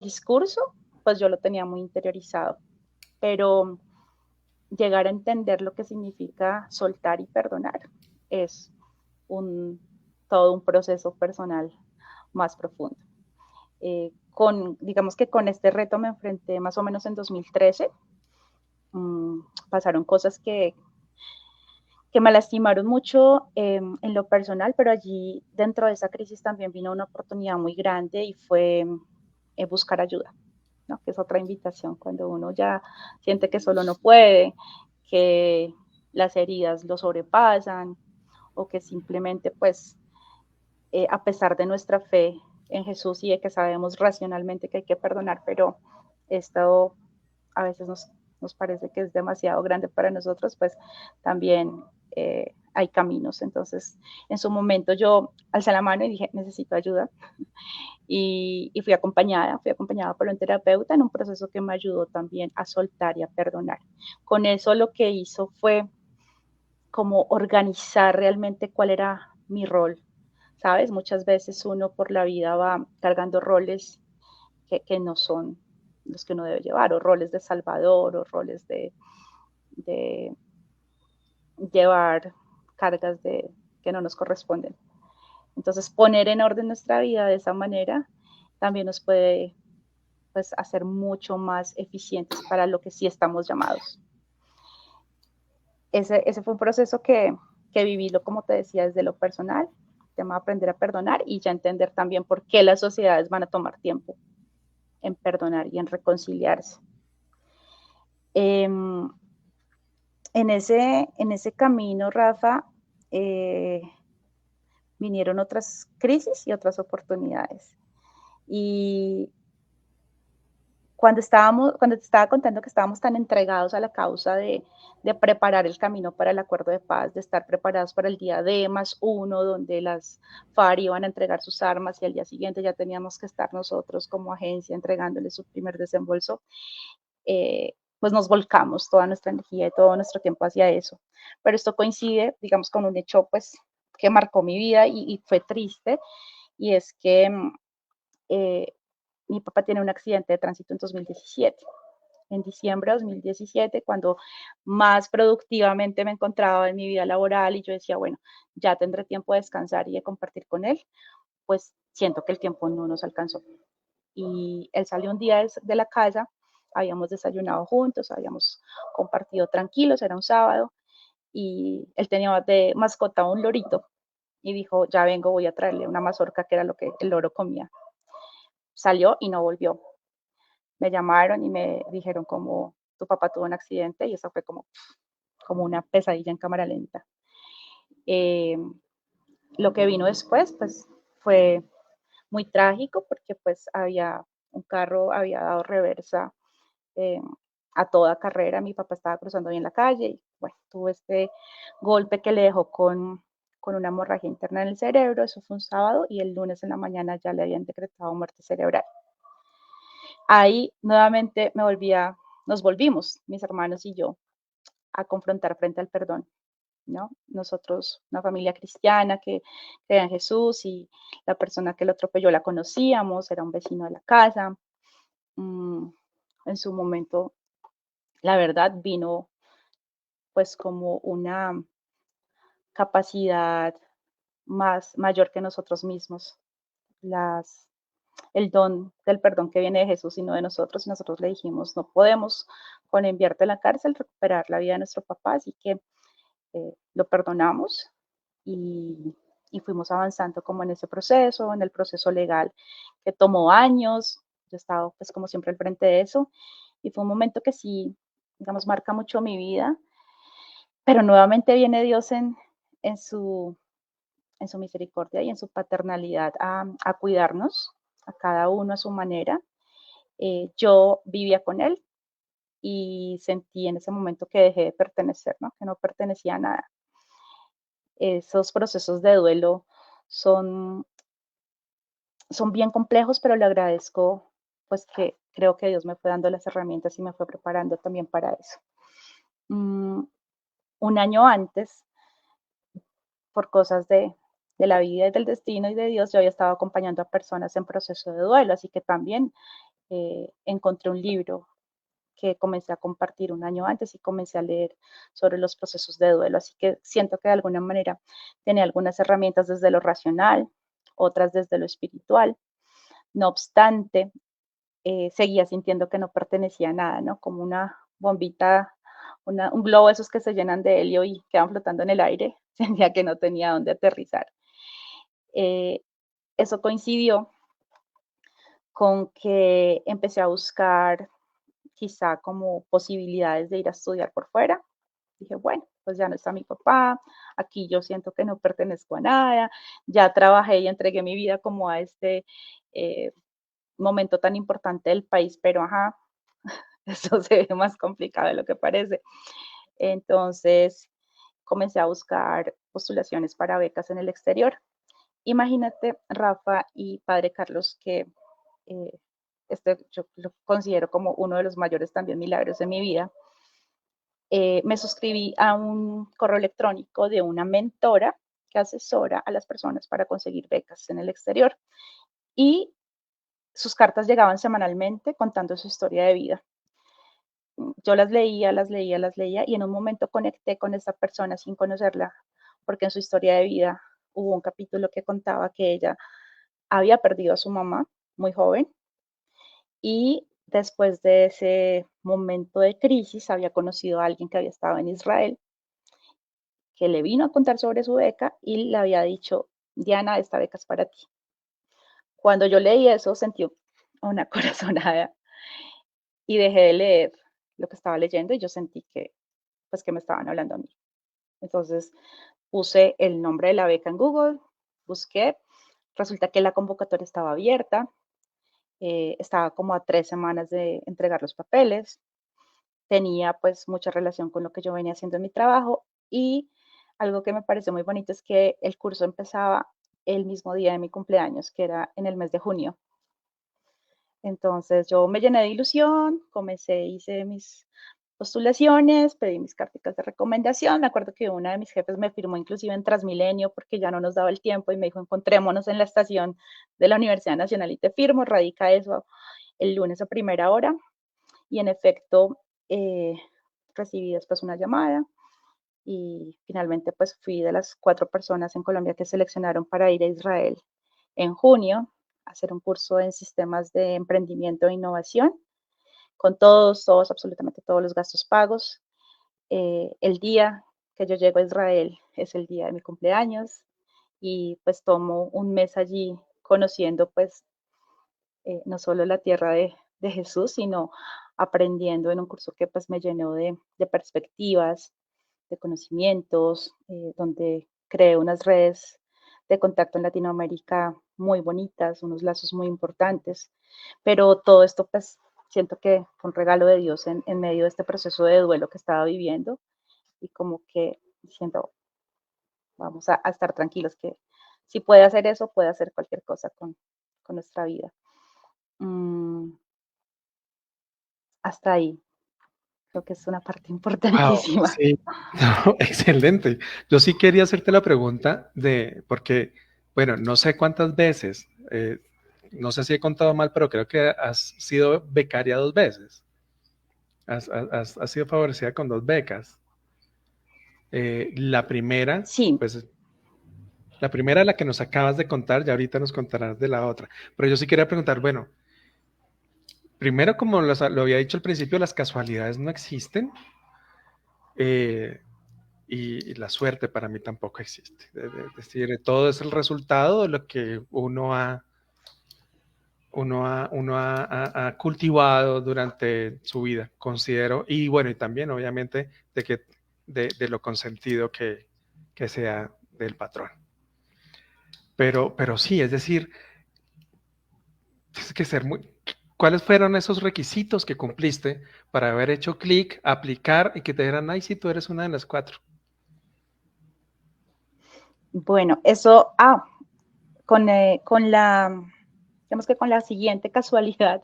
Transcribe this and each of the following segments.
discurso, pues yo lo tenía muy interiorizado, pero llegar a entender lo que significa soltar y perdonar es un, todo un proceso personal más profundo. Digamos que con este reto me enfrenté más o menos en 2013. Pasaron cosas que me lastimaron mucho en lo personal, pero allí dentro de esa crisis también vino una oportunidad muy grande y fue buscar ayuda, ¿no? Que es otra invitación cuando uno ya siente que solo no puede, que las heridas lo sobrepasan o que simplemente pues a pesar de nuestra fe en Jesús y de que sabemos racionalmente que hay que perdonar, pero esto a veces nos parece que es demasiado grande para nosotros, pues también hay caminos. Entonces, en su momento yo alcé la mano y dije, necesito ayuda. Y fui acompañada por un terapeuta en un proceso que me ayudó también a soltar y a perdonar. Con eso lo que hizo fue como organizar realmente cuál era mi rol, ¿sabes? Muchas veces uno por la vida va cargando roles que no son los que uno debe llevar, o roles de salvador, o roles de llevar cargas que no nos corresponden. Entonces, poner en orden nuestra vida de esa manera también nos puede pues, hacer mucho más eficientes para lo que sí estamos llamados. Ese fue un proceso que viví, como te decía, desde lo personal, el tema de aprender a perdonar y ya entender también por qué las sociedades van a tomar tiempo en perdonar y en reconciliarse. En ese camino, Rafa, eh, vinieron otras crisis y otras oportunidades. Y cuando te estaba contando que estábamos tan entregados a la causa de preparar el camino para el acuerdo de paz, de estar preparados para el día D+1, donde las FARC iban a entregar sus armas y al día siguiente ya teníamos que estar nosotros como agencia entregándole su primer desembolso, pues nos volcamos toda nuestra energía y todo nuestro tiempo hacia eso. Pero esto coincide, digamos, con un hecho pues que marcó mi vida y fue triste, y es que eh, mi papá tiene un accidente de tránsito en 2017. En diciembre de 2017, cuando más productivamente me encontraba en mi vida laboral y yo decía, bueno, ya tendré tiempo de descansar y de compartir con él, pues siento que el tiempo no nos alcanzó. Y él salió un día de la casa, habíamos desayunado juntos, habíamos compartido tranquilos, era un sábado, y él tenía de mascota un lorito y dijo, ya vengo, voy a traerle una mazorca que era lo que el loro comía. Salió y no volvió. Me llamaron y me dijeron como tu papá tuvo un accidente y eso fue como una pesadilla en cámara lenta. Eh, lo que vino después pues fue muy trágico porque pues un carro había dado reversa eh, a toda carrera, mi papá estaba cruzando bien la calle y bueno, tuvo este golpe que le dejó con una hemorragia interna en el cerebro, eso fue un sábado y el lunes en la mañana ya le habían decretado muerte cerebral. Ahí nuevamente nos volvimos, mis hermanos y yo, a confrontar frente al perdón, ¿no? Nosotros, una familia cristiana que creía en Jesús y la persona que lo atropelló la conocíamos, era un vecino de la casa. Mm, en su momento, la verdad, vino pues como una capacidad mayor que nosotros mismos, las, el don del perdón que viene de Jesús y no de nosotros. Y nosotros le dijimos, no podemos con enviarte a la cárcel recuperar la vida de nuestro papá, así que lo perdonamos y, y fuimos avanzando como en ese proceso, en el proceso legal que tomó años. Yo estaba pues como siempre al frente de eso y fue un momento que sí, digamos, marca mucho mi vida, pero nuevamente viene Dios en su, en su misericordia y en su paternalidad a cuidarnos, a cada uno a su manera. Yo vivía con él y sentí en ese momento que dejé de pertenecer, ¿no? Que no pertenecía a nada. Esos procesos de duelo son, son bien complejos, pero le agradezco, pues que creo que Dios me fue dando las herramientas y me fue preparando también para eso. Mm, un año antes, por cosas de la vida y del destino y de Dios, yo había estado acompañando a personas en proceso de duelo, así que también encontré un libro que comencé a compartir un año antes y comencé a leer sobre los procesos de duelo. Así que siento que de alguna manera tenía algunas herramientas desde lo racional, otras desde lo espiritual. No obstante, seguía sintiendo que no pertenecía a nada, ¿no? Como una bombita, un globo esos que se llenan de helio y quedan flotando en el aire. Sentía que no tenía dónde aterrizar. Eh, Eso coincidió con que empecé a buscar quizá como posibilidades de ir a estudiar por fuera. Dije, bueno, pues ya no está mi papá, aquí yo siento que no pertenezco a nada, ya trabajé y entregué mi vida como a este eh, momento tan importante del país, pero ajá, eso se ve más complicado de lo que parece. Entonces comencé a buscar postulaciones para becas en el exterior. Imagínate, Rafa y Padre Carlos, que eh, este yo lo considero como uno de los mayores también milagros de mi vida. Me suscribí a un correo electrónico de una mentora que asesora a las personas para conseguir becas en el exterior y sus cartas llegaban semanalmente contando su historia de vida. Yo las leía, las leía, las leía y en un momento conecté con esta persona sin conocerla, porque en su historia de vida hubo un capítulo que contaba que ella había perdido a su mamá muy joven y después de ese momento de crisis había conocido a alguien que había estado en Israel, que le vino a contar sobre su beca y le había dicho, Diana, esta beca es para ti. Cuando yo leí eso sentí una corazonada y dejé de leer lo que estaba leyendo y yo sentí que, pues, que me estaban hablando a mí. Entonces puse el nombre de la beca en Google, busqué, resulta que la convocatoria estaba abierta, estaba como a 3 semanas de entregar los papeles, tenía pues mucha relación con lo que yo venía haciendo en mi trabajo y algo que me pareció muy bonito es que el curso empezaba el mismo día de mi cumpleaños, que era en el mes de junio. Entonces yo me llené de ilusión, comencé, hice mis postulaciones, pedí mis cartas de recomendación. Me acuerdo que una de mis jefes me firmó inclusive en Transmilenio porque ya no nos daba el tiempo y me dijo, encontrémonos en la estación de la Universidad Nacional y te firmo, radica eso el lunes a primera hora. Y en efecto, recibí después una llamada y finalmente pues fui de las 4 personas en Colombia que seleccionaron para ir a Israel en junio a hacer un curso en sistemas de emprendimiento e innovación con todos, absolutamente todos los gastos pagos. El día que yo llego a Israel es el día de mi cumpleaños y pues tomo un mes allí conociendo pues no solo la tierra de Jesús, sino aprendiendo en un curso que pues me llenó de perspectivas, de conocimientos, donde creé unas redes de contacto en Latinoamérica muy bonitas, unos lazos muy importantes, pero todo esto pues siento que fue un regalo de Dios en medio de este proceso de duelo que estaba viviendo y como que diciendo, vamos a estar tranquilos que si puede hacer eso, puede hacer cualquier cosa con nuestra vida. Mm, Hasta ahí, creo que es una parte Wow, importantísima. sí, no, excelente. Yo sí quería hacerte la pregunta de, porque, bueno, no sé cuántas veces, no sé si he contado mal, pero creo que has sido becaria 2 veces. Has sido favorecida con 2 becas. La primera, Sí, pues, la primera la que nos acabas de contar, ya ahorita nos contarás de la otra. Pero yo sí quería preguntar, bueno, primero, como lo había dicho al principio, las casualidades no existen. Eh, y la suerte para mí tampoco existe. Es decir, todo es el resultado de lo que uno ha cultivado durante su vida, considero, y bueno, y también obviamente de lo consentido que sea del patrón. Pero sí, es decir, tienes que ser muy... ¿Cuáles fueron esos requisitos que cumpliste para haber hecho clic, aplicar y que te dijeran, ay, sí, tú eres una de las 4? bueno, eso, con la, digamos que con la siguiente casualidad,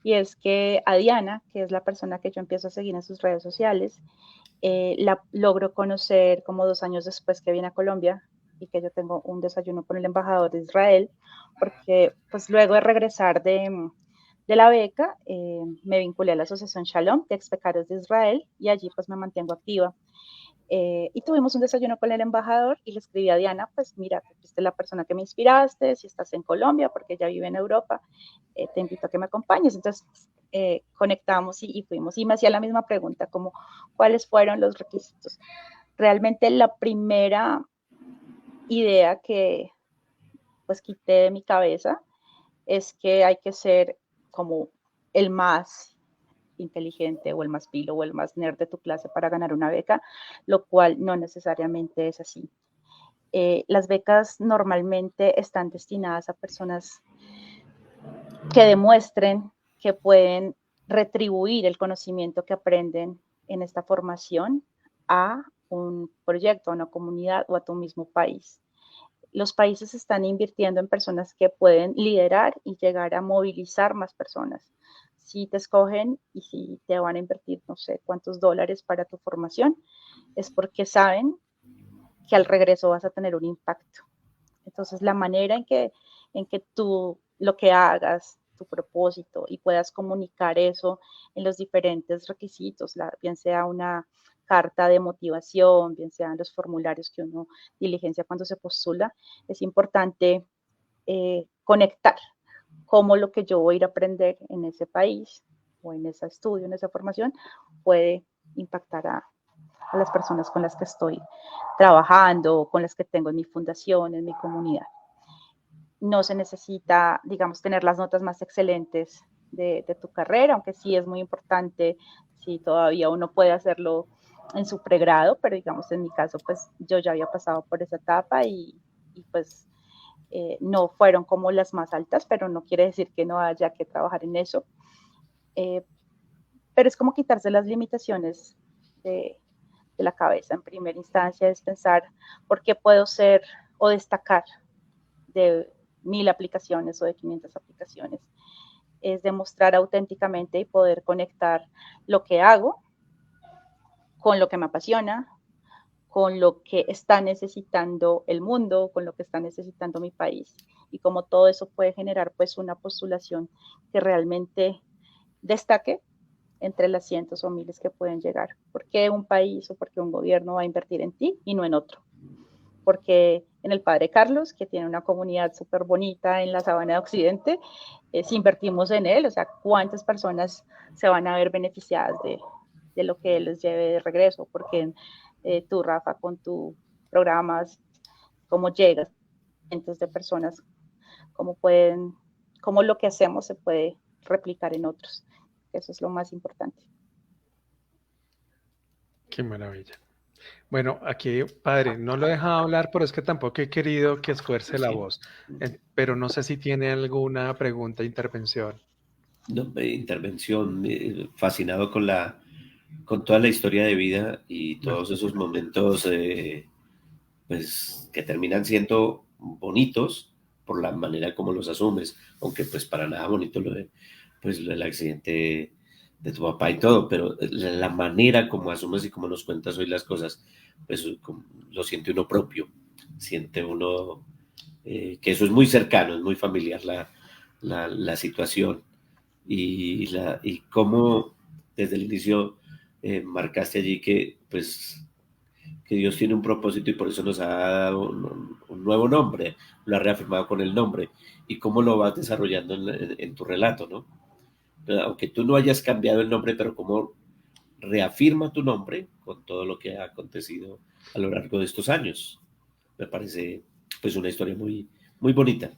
y es que a Diana, que es la persona que yo empiezo a seguir en sus redes sociales, la logro conocer como 2 años después que vine a Colombia y que yo tengo un desayuno con el embajador de Israel, porque pues luego de regresar de la beca, me vinculé a la Asociación Shalom de Expecarios de Israel y allí pues me mantengo activa. Y tuvimos un desayuno con el embajador y le escribí a Diana, pues mira, fuiste la persona que me inspiraste, si estás en Colombia, porque ella vive en Europa, te invito a que me acompañes. Entonces conectamos y fuimos. Y me hacía la misma pregunta, como cuáles fueron los requisitos. Realmente la primera idea que pues quité de mi cabeza es que hay que ser como el más inteligente o el más pilo o el más nerd de tu clase para ganar una beca, lo cual no necesariamente es así. Las becas normalmente están destinadas a personas que demuestren que pueden retribuir el conocimiento que aprenden en esta formación a un proyecto, a una comunidad o a tu mismo país. Los países están invirtiendo en personas que pueden liderar y llegar a movilizar más personas. Si te escogen y si te van a invertir no sé cuántos dólares para tu formación, es porque saben que al regreso vas a tener un impacto. Entonces, la manera en que tú lo que hagas, tu propósito, y puedas comunicar eso en los diferentes requisitos, bien sea una carta de motivación, bien sean los formularios que uno diligencia cuando se postula, es importante conectar cómo lo que yo voy a ir a aprender en ese país o en ese estudio, en esa formación, puede impactar a las personas con las que estoy trabajando, con las que tengo en mi fundación, en mi comunidad. No se necesita, digamos, tener las notas más excelentes de tu carrera, aunque sí es muy importante, si todavía uno puede hacerlo en su pregrado, pero digamos en mi caso, pues yo ya había pasado por esa etapa y pues no fueron como las más altas, pero no quiere decir que no haya que trabajar en eso. Pero es como quitarse las limitaciones de la cabeza. En primera instancia es pensar por qué puedo ser o destacar de 1000 aplicaciones o de 500 aplicaciones. Es demostrar auténticamente y poder conectar lo que hago con lo que me apasiona, con lo que está necesitando el mundo, con lo que está necesitando mi país. Y como todo eso puede generar pues una postulación que realmente destaque entre las cientos o miles que pueden llegar. ¿Por qué un país o por qué un gobierno va a invertir en ti y no en otro? Porque en el Padre Carlos, que tiene una comunidad súper bonita en la Sabana de Occidente, si invertimos en él, o sea, ¿cuántas personas se van a ver beneficiadas de lo que él les lleve de regreso? Porque tú, Rafa, con tus programas, cómo llegas, cientos de personas, cómo pueden, cómo lo que hacemos se puede replicar en otros. Eso es lo más importante. Qué maravilla. Bueno, aquí, padre, no lo he dejado hablar, pero es que tampoco he querido que esfuerce la voz. Pero no sé si tiene alguna pregunta, intervención. No, intervención, fascinado con toda la historia de vida y todos esos momentos pues, que terminan siendo bonitos por la manera como los asumes, aunque pues para nada bonito pues, el accidente de tu papá y todo, pero la manera como asumes y como nos cuentas hoy las cosas, pues lo siente uno propio, siente uno que eso es muy cercano, es muy familiar la situación y cómo desde el inicio marcaste allí que pues que Dios tiene un propósito y por eso nos ha dado un nuevo nombre, lo ha reafirmado con el nombre y cómo lo vas desarrollando en tu relato, ¿no? Aunque tú no hayas cambiado el nombre, pero cómo reafirma tu nombre con todo lo que ha acontecido a lo largo de estos años. Me parece pues una historia muy, muy bonita.